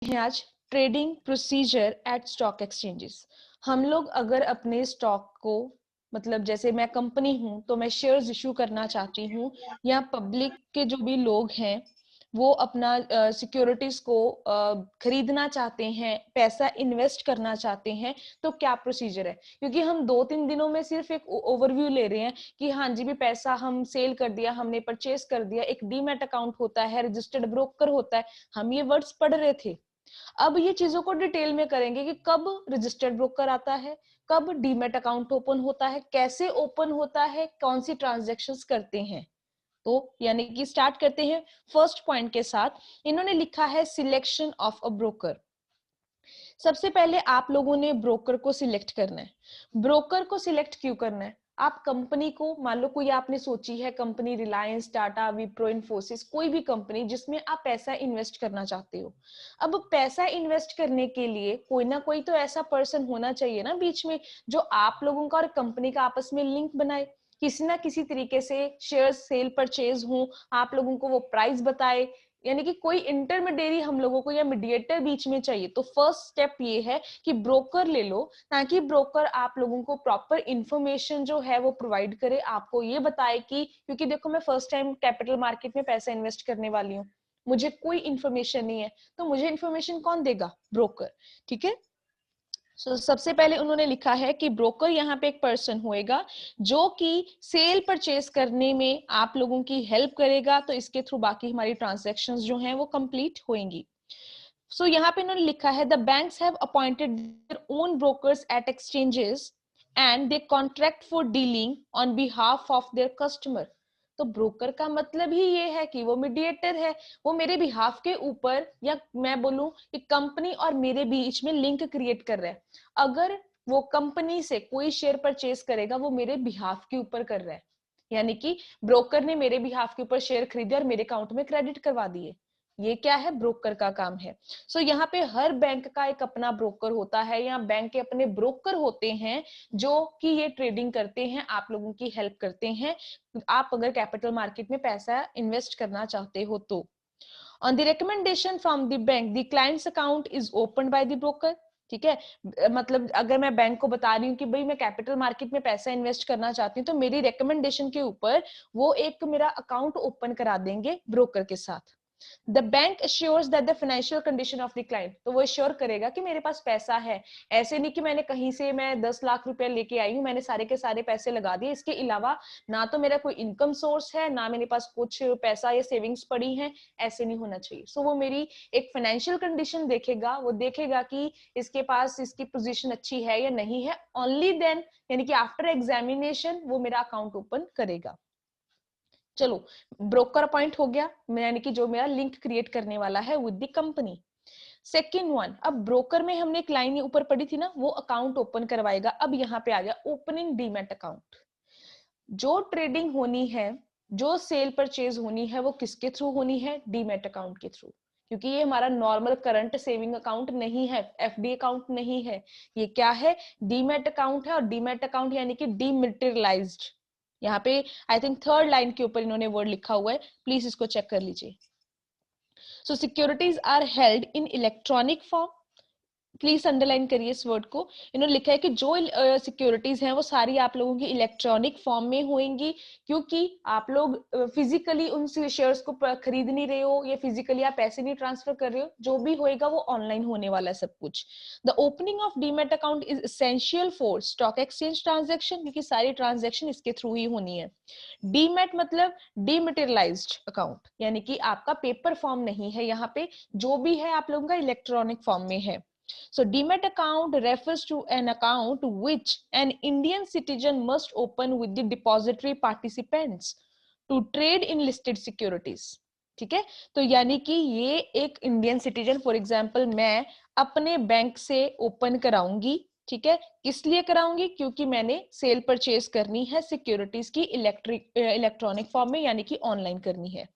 हैं आज trading procedure at stock exchanges. हम लोग अगर अपने स्टॉक को मतलब जैसे मैं कंपनी हूं तो मैं शेयर्स इशू करना चाहती हूँ या पब्लिक के जो भी लोग हैं वो अपना सिक्योरिटीज को खरीदना चाहते हैं, पैसा इन्वेस्ट करना चाहते हैं, तो क्या प्रोसीजर है? क्योंकि हम 2-3 दिनों में सिर्फ एक ओवरव्यू ले रहे हैं कि हाँ जी भी पैसा हम सेल कर दिया, हमने परचेज कर दिया, एक डीमैट अकाउंट होता है, रजिस्टर्ड ब्रोकर होता है, हम ये वर्ड्स पढ़ रहे थे। अब ये चीजों को डिटेल में करेंगे कि कब रजिस्टर्ड ब्रोकर आता है, कब डीमैट अकाउंट ओपन होता है, कैसे ओपन होता है, कौन सी ट्रांजैक्शंस करते हैं। तो यानी कि स्टार्ट करते हैं फर्स्ट पॉइंट के साथ। इन्होंने लिखा है सिलेक्शन ऑफ अ ब्रोकर। सबसे पहले आप लोगों ने ब्रोकर को सिलेक्ट करना है। ब्रोकर को सिलेक्ट क्यों करना है? आप कंपनी को, मान लो कोई आपने सोची है कंपनी, रिलायंस, टाटा, विप्रो, इन्फोसिस, कोई भी कंपनी जिसमें आप पैसा इन्वेस्ट करना चाहते हो। अब पैसा इन्वेस्ट करने के लिए कोई ना कोई तो ऐसा पर्सन होना चाहिए ना बीच में, जो आप लोगों का और कंपनी का आपस में लिंक बनाए, किसी ना किसी तरीके से शेयर सेल परचेज हो, आप लोगों को वो प्राइस बताए, यानी कि कोई इंटरमीडिएरी हम लोगों को या मीडिएटर बीच में चाहिए। तो फर्स्ट स्टेप ये है कि ब्रोकर ले लो, ताकि ब्रोकर आप लोगों को प्रॉपर इंफॉर्मेशन जो है वो प्रोवाइड करे, आपको ये बताए कि क्योंकि देखो मैं फर्स्ट टाइम कैपिटल मार्केट में पैसा इन्वेस्ट करने वाली हूँ, मुझे कोई इंफॉर्मेशन नहीं है, तो मुझे इंफॉर्मेशन कौन देगा? ब्रोकर। ठीक है। सबसे पहले उन्होंने लिखा है कि ब्रोकर यहाँ पे एक पर्सन होएगा जो कि सेल परचेज करने में आप लोगों की हेल्प करेगा, तो इसके थ्रू बाकी हमारी ट्रांजैक्शंस जो हैं वो कंप्लीट होंगी। यहाँ पे इन्होंने लिखा है the banks have appointed their own brokers at exchanges and they contract for dealing on behalf of their customer. तो ब्रोकर का मतलब ही ये है कि वो मीडिएटर है, वो मेरे बिहाफ के ऊपर, या मैं बोलूं कि कंपनी और मेरे बीच में लिंक क्रिएट कर रहा है। अगर वो कंपनी से कोई शेयर परचेज करेगा, वो मेरे बिहाफ के ऊपर कर रहा है, यानी कि ब्रोकर ने मेरे बिहाफ के ऊपर शेयर खरीदे और मेरे अकाउंट में क्रेडिट करवा दिए। ये क्या है? ब्रोकर का काम है। यहाँ पे हर बैंक का एक अपना ब्रोकर होता है, या बैंक के अपने ब्रोकर होते हैं जो कि ये ट्रेडिंग करते हैं, आप लोगों की हेल्प करते हैं, आप अगर कैपिटल मार्केट में पैसा इन्वेस्ट करना चाहते हो तो। On the recommendation from the bank the clients account is open by the broker. ठीक है। मतलब अगर मैं बैंक को बता रही हूँ कि भाई मैं कैपिटल मार्केट में पैसा इन्वेस्ट करना चाहती हूँ, तो मेरी रिकमेंडेशन के ऊपर वो एक मेरा अकाउंट ओपन करा देंगे ब्रोकर के साथ। The bank assures that the financial condition of the client, तो वो एश्योर करेगा कि मेरे पास पैसा है। ऐसे नहीं कि मैंने कहीं से मैं 10 लाख रुपए लेके आई हूँ, मैंने सारे के सारे पैसे लगा दिए, इसके अलावा ना तो मेरा कोई इनकम सोर्स है, ना मेरे पास कुछ पैसा या सेविंग्स पड़ी है। ऐसे नहीं होना चाहिए। वो मेरी एक फाइनेंशियल कंडीशन देखेगा, वो देखेगा कि इसके पास इसकी पोजीशन अच्छी है या नहीं है। ओनली देन, यानी कि आफ्टर एग्जामिनेशन, वो मेरा अकाउंट ओपन करेगा। चलो, ब्रोकर अपॉइंट हो गया, यानी कि जो मेरा लिंक क्रिएट करने वाला है with the company. Second one, अब ब्रोकर में हमने एक लाइन ऊपर पढ़ी थी ना, वो अकाउंट ओपन करवाएगा। अब यहाँ पे आ गया ओपनिंग डीमैट अकाउंट। जो ट्रेडिंग होनी है, जो सेल परचेज होनी है, वो किसके थ्रू होनी है? डीमैट अकाउंट के थ्रू। क्योंकि ये हमारा नॉर्मल करंट सेविंग अकाउंट नहीं है, एफडी अकाउंट नहीं है, ये क्या है? डीमैट अकाउंट है। और डीमैट अकाउंट यानी कि डीमेटेरियलाइज्ड। यहाँ पे आई थिंक थर्ड लाइन के ऊपर इन्होंने वर्ड लिखा हुआ है, प्लीज इसको चेक कर लीजिए। Securities are held in electronic form. Please underline करिए इस वर्ड को। इन्होंने लिखा है कि जो सिक्योरिटीज हैं वो सारी आप लोगों की इलेक्ट्रॉनिक फॉर्म में होंगी, क्योंकि आप लोग फिजिकली उन शेयर्स को खरीद नहीं रहे हो, या फिजिकली आप पैसे नहीं ट्रांसफर कर रहे हो। जो भी होएगा वो ऑनलाइन होने वाला है सब कुछ। The opening of demat account is essential for stock exchange transaction, क्योंकि सारी ट्रांजेक्शन इसके थ्रू ही होनी है। डीमैट मतलब डीमेटेरियलाइज्ड अकाउंट, यानी कि आपका पेपर फॉर्म नहीं है, यहाँ पे जो भी है आप लोगों का इलेक्ट्रॉनिक फॉर्म में है। So Demat account refers to an account which an Indian citizen must open with the depository participants to trade in listed securities. ठीक है। तो यानी कि ये एक इंडियन सिटीजन, फॉर एग्जांपल मैं अपने बैंक से ओपन कराऊंगी। ठीक है। किस लिए कराऊंगी? क्योंकि मैंने सेल परचेज करनी है सिक्योरिटीज की इलेक्ट्रॉनिक फॉर्म में, यानी कि ऑनलाइन करनी है।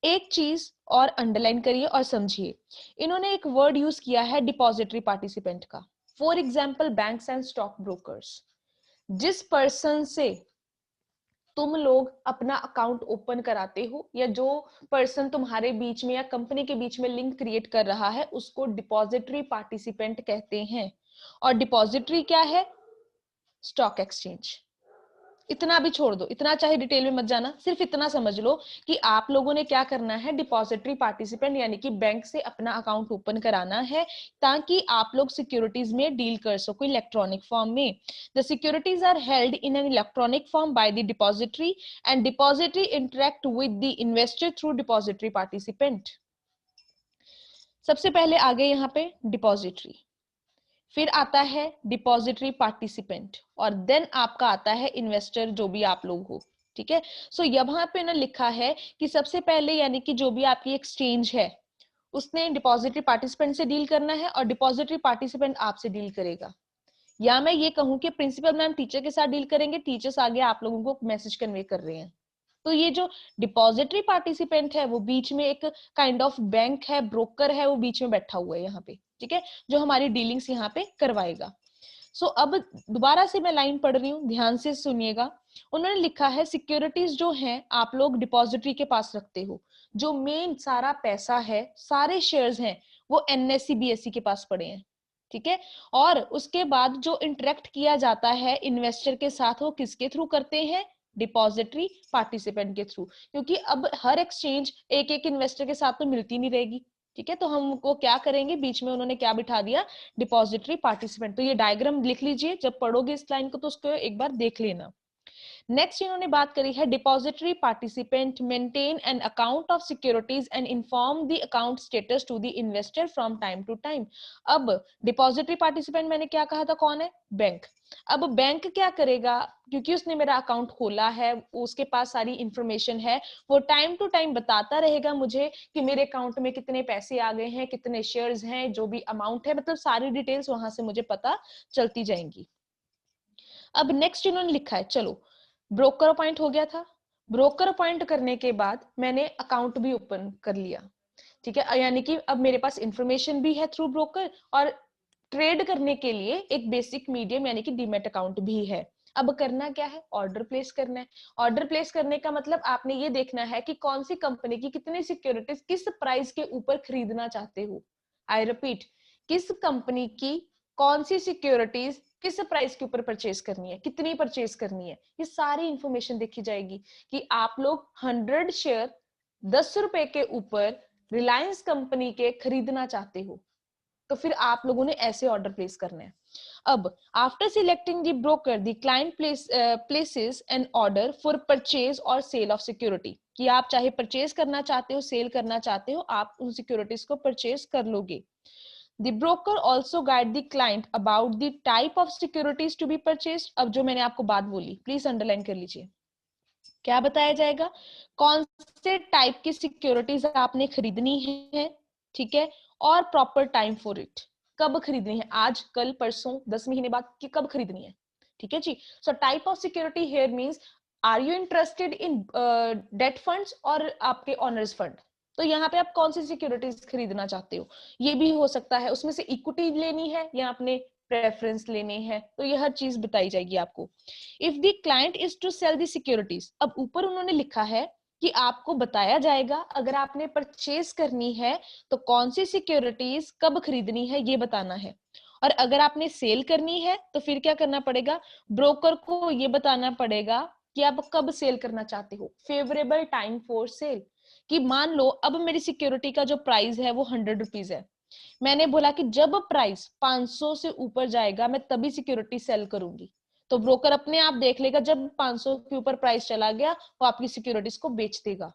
एक चीज और अंडरलाइन करिए और समझिए, इन्होंने एक वर्ड यूज किया है डिपॉजिटरी पार्टिसिपेंट का। For example banks and stock brokers, जिस पर्सन से तुम लोग अपना अकाउंट ओपन कराते हो या जो पर्सन तुम्हारे बीच में या कंपनी के बीच में लिंक क्रिएट कर रहा है उसको डिपॉजिटरी पार्टिसिपेंट कहते हैं। और डिपॉजिटरी क्या है? Stock exchange. इतना भी छोड़ दो, इतना चाहे डिटेल में मत जाना, सिर्फ इतना समझ लो कि आप लोगों ने क्या करना है, डिपॉजिटरी पार्टिसिपेंट यानी कि बैंक से अपना अकाउंट ओपन कराना है ताकि आप लोग सिक्योरिटीज में डील कर सको इलेक्ट्रॉनिक फॉर्म में। The securities are held in an electronic form by the depository and depository interact with the investor through depository participant. सबसे पहले आगे यहाँ पे डिपॉजिटरी, फिर आता है डिपॉजिटरी पार्टिसिपेंट और देन आपका आता है इन्वेस्टर, जो भी आप लोग हो। ठीक है, सो यहाँ पे ना लिखा है कि सबसे पहले यानी कि जो भी आपकी एक्सचेंज है उसने डिपॉजिटरी पार्टिसिपेंट से डील करना है और डिपॉजिटरी पार्टिसिपेंट आपसे डील करेगा। या मैं ये कहूं कि प्रिंसिपल मैम टीचर के साथ डील करेंगे, टीचर्स आगे आप लोगों को मैसेज कन्वे कर रहे हैं। तो ये जो डिपॉजिटरी पार्टिसिपेंट है वो बीच में एक काइंड ऑफ बैंक है, ब्रोकर है, वो बीच में बैठा हुआ है यहाँ पे। ठीक है, जो हमारी डीलिंग्स यहाँ पे करवाएगा। सो अब दोबारा से मैं लाइन पढ़ रही हूँ, ध्यान से सुनिएगा। उन्होंने लिखा है सिक्योरिटीज जो हैं आप लोग डिपॉजिटरी के पास रखते हो, जो मेन सारा पैसा है, सारे शेयर्स हैं, वो एनएससी बीएससी के पास पड़े हैं। ठीक है, और उसके बाद जो इंटरेक्ट किया जाता है इन्वेस्टर के साथ वो किसके थ्रू करते हैं? डिपॉजिटरी पार्टिसिपेंट के थ्रू, क्योंकि अब हर एक्सचेंज एक एक इन्वेस्टर के साथ तो मिलती नहीं रहेगी। ठीक है, तो हमको क्या करेंगे, बीच में उन्होंने क्या बिठा दिया? Depository participant. तो ये डायग्राम लिख लीजिए, जब पढ़ोगे इस लाइन को तो उसको एक बार देख लेना। नेक्स्ट इन्होंने बात करी है depository participant maintain an account of securities and inform the account status to the investor from time to time. अब डिपॉजिटरी पार्टिसिपेंट मैंने क्या कहा था, कौन है? बैंक। अब बैंक क्या करेगा, क्योंकि उसने मेरा अकाउंट खोला है, उसके पास सारी इंफॉर्मेशन है, वो टाइम टू टाइम बताता रहेगा मुझे कि मेरे अकाउंट में कितने पैसे आ गए हैं, कितने शेयर्स हैं, जो भी अमाउंट है, मतलब सारी डिटेल्स वहां से मुझे पता चलती जाएंगी। अब नेक्स्ट इन्होंने लिखा है, चलो ब्रोकर अपॉइंट हो गया था, ब्रोकर अपॉइंट करने के बाद मैंने अकाउंट भी ओपन कर लिया। ठीक है, यानी कि अब मेरे पास इंफॉर्मेशन भी है थ्रू ब्रोकर और ट्रेड करने के लिए एक बेसिक मीडियम यानी कि डीमेट अकाउंट भी है। अब करना क्या है? ऑर्डर प्लेस करना है। ऑर्डर प्लेस करने का मतलब आपने ये देखना है कि कौन सी कंपनी की कितनी सिक्योरिटीज किस प्राइस के ऊपर खरीदना चाहते हो। आई रिपीट, किस कंपनी की कौन सी सिक्योरिटीज किस प्राइस के ऊपर परचेज करनी है, कितनी परचेज करनी है, ये सारी इंफॉर्मेशन देखी जाएगी कि आप लोग 100 शेयर 10 रुपए के ऊपर रिलायंस कंपनी के खरीदना चाहते हो, तो फिर आप लोगों ने ऐसे ऑर्डर प्लेस करना है। अब after selecting the broker the client places an order for purchase और सेल ऑफ सिक्योरिटी, कि आप चाहे परचेज करना चाहते हो, सेल करना चाहते हो, आप उन सिक्योरिटीज को परचेज कर लोगे। The broker also guide the client about the type of securities to be purchased। अब जो मैंने आपको बात बोली प्लीज अंडरलाइन कर लीजिए, क्या बताया जाएगा? कौन से टाइप की सिक्योरिटीज आपने खरीदनी है, ठीक है, और प्रॉपर टाइम फॉर इट, कब खरीदनी है, आज, कल, परसों, 10 महीने बाद, कि कब खरीदनी है। ठीक है जी। So type of security here means are you interested in debt funds और आपके ऑनर्स फंड। तो यहाँ पे आप कौन सी सिक्योरिटीज खरीदना चाहते हो, ये भी हो सकता है, उसमें से इक्विटी लेनी है या आपने प्रेफरेंस लेनी है, तो ये हर चीज बताई जाएगी आपको। If the client is to sell the securities, अब ऊपर उन्होंने लिखा है कि आपको बताया जाएगा अगर आपने परचेज करनी है तो कौन सी सिक्योरिटीज कब खरीदनी है ये बताना है, और अगर आपने सेल करनी है तो फिर क्या करना पड़ेगा, ब्रोकर को ये बताना पड़ेगा कि आप कब सेल करना चाहते हो, फेवरेबल टाइम फॉर सेल। कि मान लो अब मेरी सिक्योरिटी का जो प्राइस है वो 100 रुपीज है, मैंने बोला कि जब प्राइस 500 से ऊपर जाएगा मैं तभी सिक्योरिटी सेल करूंगी, तो ब्रोकर अपने आप देख लेगा जब 500 के ऊपर प्राइस चला गया वो आपकी सिक्योरिटीज को बेच देगा।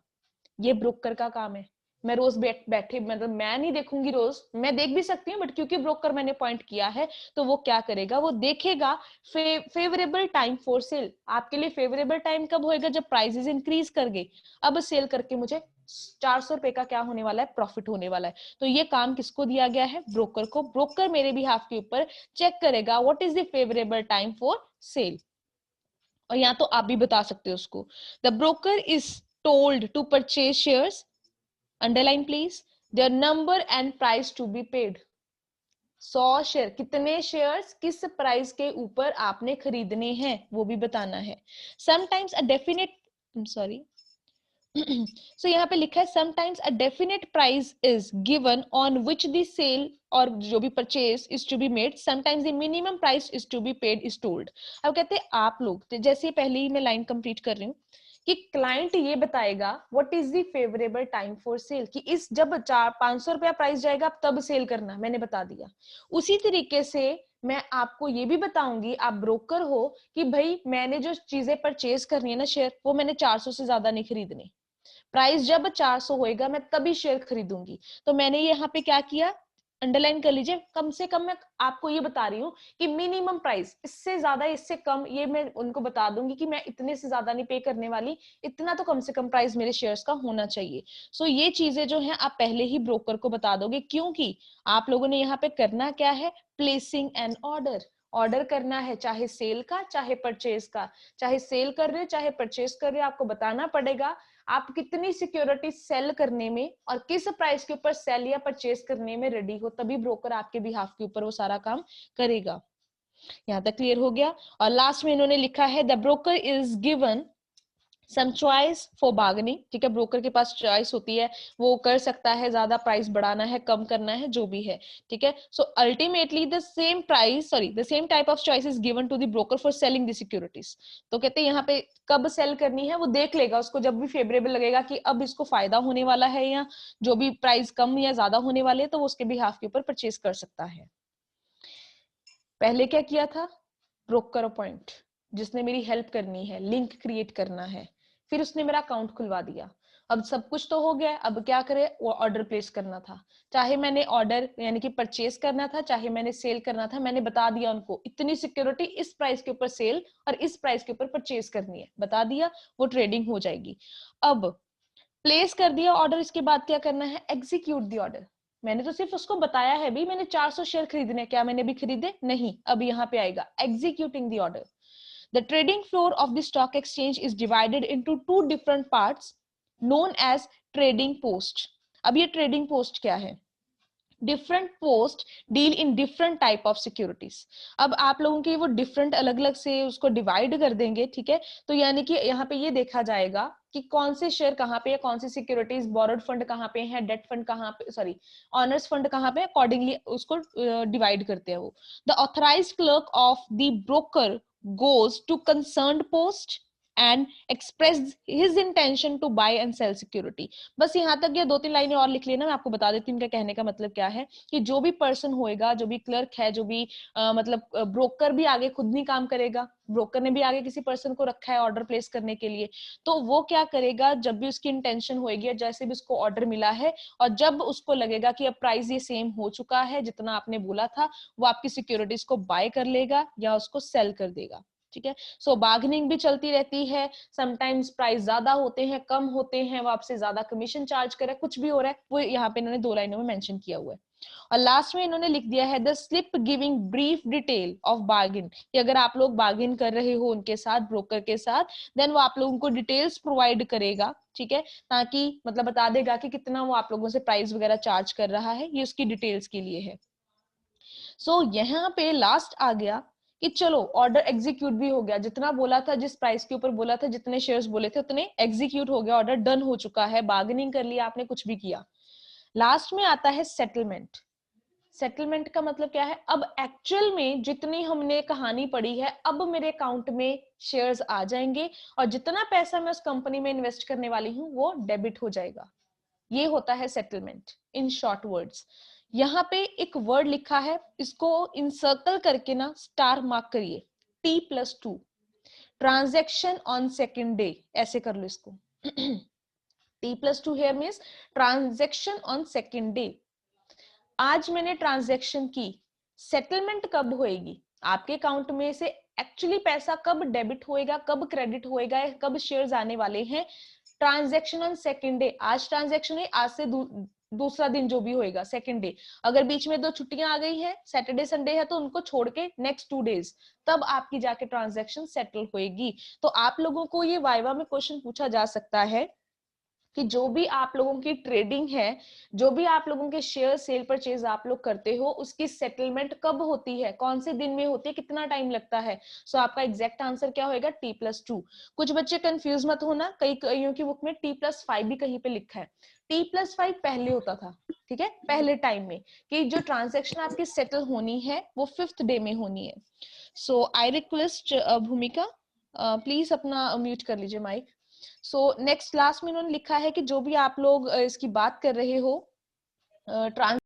ये ब्रोकर का काम है। मैं रोज बैठे मतलब मैं नहीं देखूंगी रोज, मैं देख भी सकती हूँ बट क्योंकि ब्रोकर मैंने पॉइंट किया है तो वो क्या करेगा, वो देखेगा फेवरेबल टाइम फॉर सेल, आपके लिए फेवरेबल टाइम कब होएगा, जब प्राइसेस इंक्रीज कर गए, अब सेल करके मुझे 400 रुपए का क्या होने वाला है, प्रॉफिट होने वाला है। तो ये काम किसको दिया गया है, ब्रोकर को। ब्रोकर मेरे भी हाफ के ऊपर चेक करेगा what is the favourable time for sale, और यहाँ तो आप भी बता सकते हो उसको। The broker is told to purchase shares, underline please, their number and price to be paid. 100 share, कितने शेयर्स किस प्राइस के ऊपर आपने खरीदने हैं वो भी बताना है। Sometimes a definite sorry so यहाँ पे लिखा है sometimes a definite price is given on which the cell और जो भी purchase is to be made, sometimes the minimum price is to be paid is told. अब कहते हैं आप लोग, तो जैसे पहले ही मैं लाइन कंप्लीट कर रही हूँ कि क्लाइंट ये बताएगा what is the favourable time for cell, कि इस जब 400-500 रुपया प्राइस जाएगा तब सेल करना, मैंने बता दिया। उसी तरीके से मैं आपको ये भी बताऊंगी, आप ब्रोकर हो, कि भाई मैंने जो चीजें परचेज करनी है ना शेयर, वो मैंने 400 से ज्यादा नहीं खरीदने, प्राइस जब 400 होएगा मैं तभी शेयर खरीदूंगी। तो मैंने यहाँ पे क्या किया, अंडरलाइन कर लीजिए, कम से कम मैं आपको ये बता रही हूँ कि मिनिमम प्राइस, इससे ज्यादा इससे कम ये मैं उनको बता दूंगी कि मैं इतने से ज्यादा नहीं पे करने वाली, इतना तो कम से कम प्राइस मेरे शेयर्स का होना चाहिए। सो ये चीजें जो है आप पहले ही ब्रोकर को बता दोगे, क्योंकि आप लोगों ने यहाँ पे करना क्या है, प्लेसिंग एन ऑर्डर, ऑर्डर करना है, चाहे सेल का चाहे परचेज का, चाहे सेल कर रहे हो चाहे परचेज कर रहे हो, आपको बताना पड़ेगा आप कितनी सिक्योरिटी सेल करने में और किस प्राइस के ऊपर सेल या परचेज करने में रेडी हो, तभी ब्रोकर आपके बिहाफ के ऊपर वो सारा काम करेगा। यहां तक क्लियर हो गया। और लास्ट में इन्होंने लिखा है the broker is given some choice for bargaining, ठीक है, ब्रोकर के पास चॉइस होती है, वो कर सकता है ज्यादा प्राइस बढ़ाना है कम करना है जो भी है, ठीक है। So ultimately the same price, sorry the same type of choice is given to the broker for selling the securities. तो कहते हैं यहाँ पे कब सेल करनी है वो देख लेगा, उसको जब भी फेवरेबल लगेगा कि अब इसको फायदा होने वाला है या जो भी प्राइस कम या ज्यादा होने वाले है, तो वो उसके बिहाफ के ऊपर परचेज कर सकता है। पहले क्या किया था, ब्रोकर अपॉइंट, जिसने मेरी हेल्प करनी है, लिंक क्रिएट करना है, फिर उसने मेरा अकाउंट खुलवा दिया। अब सब कुछ तो हो गया, अब क्या करे, वो ऑर्डर प्लेस करना था, चाहे मैंने ऑर्डर यानी कि परचेज करना था चाहे मैंने सेल करना था, मैंने बता दिया उनको इतनी सिक्योरिटी इस प्राइस के ऊपर सेल और इस प्राइस के ऊपर परचेज करनी है, बता दिया, वो ट्रेडिंग हो जाएगी। अब प्लेस कर दिया ऑर्डर, इसके बाद क्या करना है, एग्जीक्यूट द ऑर्डर। मैंने तो सिर्फ उसको बताया है भी मैंने 400 शेयर खरीदने, क्या मैंने भी खरीदे, नहीं, अब यहाँ पे आएगा executing the order. The trading floor of the stock exchange is divided into 2 different parts known as trading post. अब ये ट्रेडिंग पोस्ट क्या है, different post deal in different type of securities. अब आप लोगों के वो डिफरेंट अलग अलग से उसको डिवाइड कर देंगे, ठीक है। तो यानी कि यहाँ पे ये देखा जाएगा कि कौन से शेयर कहाँ पे है, कौन सी सिक्योरिटीज, बोरोड फंड कहाँ पे है, डेट फंड कहाँ पे, सॉरी ऑनर्स फंड कहाँ पे, अकॉर्डिंगली उसको डिवाइड करते हैं वो। The authorised clerk of the broker goes to concerned post and express his intention to buy and sell security। बस यहाँ तक, या 2-3 लाइनें और लिख लेना, मैं आपको बता देती हूँ इनका कहने का मतलब क्या है, कि जो भी पर्सन होएगा, जो भी क्लर्क है, जो भी मतलब ब्रोकर भी आगे खुद नहीं काम करेगा, ब्रोकर ने भी आगे किसी पर्सन को रखा है ऑर्डर प्लेस करने के लिए, तो वो क्या करेगा, जब भी उसकी इंटेंशन होएगी, जैसे भी उसको ऑर्डर मिला है और जब उसको लगेगा कि अब प्राइस ये सेम हो चुका है जितना आपने बोला था, वो आपकी सिक्योरिटीज को बाय कर लेगा या उसको सेल कर देगा, ठीक है। सो बार्गेनिंग भी चलती रहती है, समटाइम्स प्राइस ज्यादा होते हैं कम होते हैं, वो आपसे ज्यादा कमीशन चार्ज कर रहा है, कुछ भी हो रहा है, वो यहाँ पे इन्होंने 2 लाइनों में मेंशन किया हुआ है। और लास्ट में इन्होंने लिख दिया है the slip giving brief detail of bargain, कि अगर आप लोग बार्गेन कर रहे हो उनके साथ, ब्रोकर के साथ, देन वो आप लोगों को डिटेल्स प्रोवाइड करेगा, ठीक है, ताकि मतलब बता देगा कि कितना वो आप लोगों से प्राइस वगैरह चार्ज कर रहा है, ये उसकी डिटेल्स के लिए है। सो यहाँ पे लास्ट आ गया कि चलो ऑर्डर एग्जीक्यूट भी हो गया, जितना बोला था, जिस प्राइस के ऊपर बोला था, जितने शेयर्स बोले थे उतने एग्जीक्यूट हो गया, ऑर्डर डन हो चुका है, बार्गेनिंग कर लिया आपने, कुछ भी किया। लास्ट में आता है सेटलमेंट। सेटलमेंट का मतलब क्या है, अब एक्चुअल में जितनी हमने कहानी पढ़ी है, अब मेरे अकाउंट में शेयर्स आ जाएंगे और जितना पैसा मैं उस कंपनी में इन्वेस्ट करने वाली हूँ वो डेबिट हो जाएगा। ये होता है सेटलमेंट इन शॉर्ट वर्ड्स। यहाँ पे एक वर्ड लिखा है, इसको इंसर्कल करके ना स्टार मार्क करिए, T+2, transaction on second day, ऐसे कर लो इसको। T+2 here means transaction on second day. आज मैंने ट्रांजेक्शन की, सेटलमेंट कब होएगी, आपके अकाउंट में से एक्चुअली पैसा कब डेबिट होएगा, कब क्रेडिट होएगा, कब शेयर्स आने वाले हैं, ट्रांजेक्शन ऑन सेकेंड डे। आज ट्रांजेक्शन है, आज से दूसरा दिन जो भी होएगा सेकेंड डे। अगर बीच में 2 छुट्टियां आ गई है, सैटरडे संडे है, तो उनको छोड़ के नेक्स्ट 2 डेज, तब आपकी जाके ट्रांजेक्शन सेटल होएगी। तो आप लोगों को ये वाइवा में क्वेश्चन पूछा जा सकता है कि जो भी आप लोगों की ट्रेडिंग है, जो भी आप लोगों के शेयर सेल परचेज आप लोग करते हो, उसकी सेटलमेंट कब होती है, कौन से दिन में होती है, कितना टाइम लगता है। सो आपका एग्जैक्ट आंसर क्या होगा, T+2। कुछ बच्चे कंफ्यूज मत होना, कईयों की बुक में T+5 भी कहीं पे लिखा है। T+5 पहले होता था, ठीक है, पहले टाइम में, कि जो ट्रांजेक्शन आपकी सेटल होनी है वो 5th डे में होनी है। सो आई रिक्वेस्ट भूमिका, प्लीज अपना म्यूट कर लीजिए माइक। सो नेक्स्ट लास्ट में उन्होंने लिखा है कि जो भी आप लोग इसकी बात कर रहे हो, ट्रांस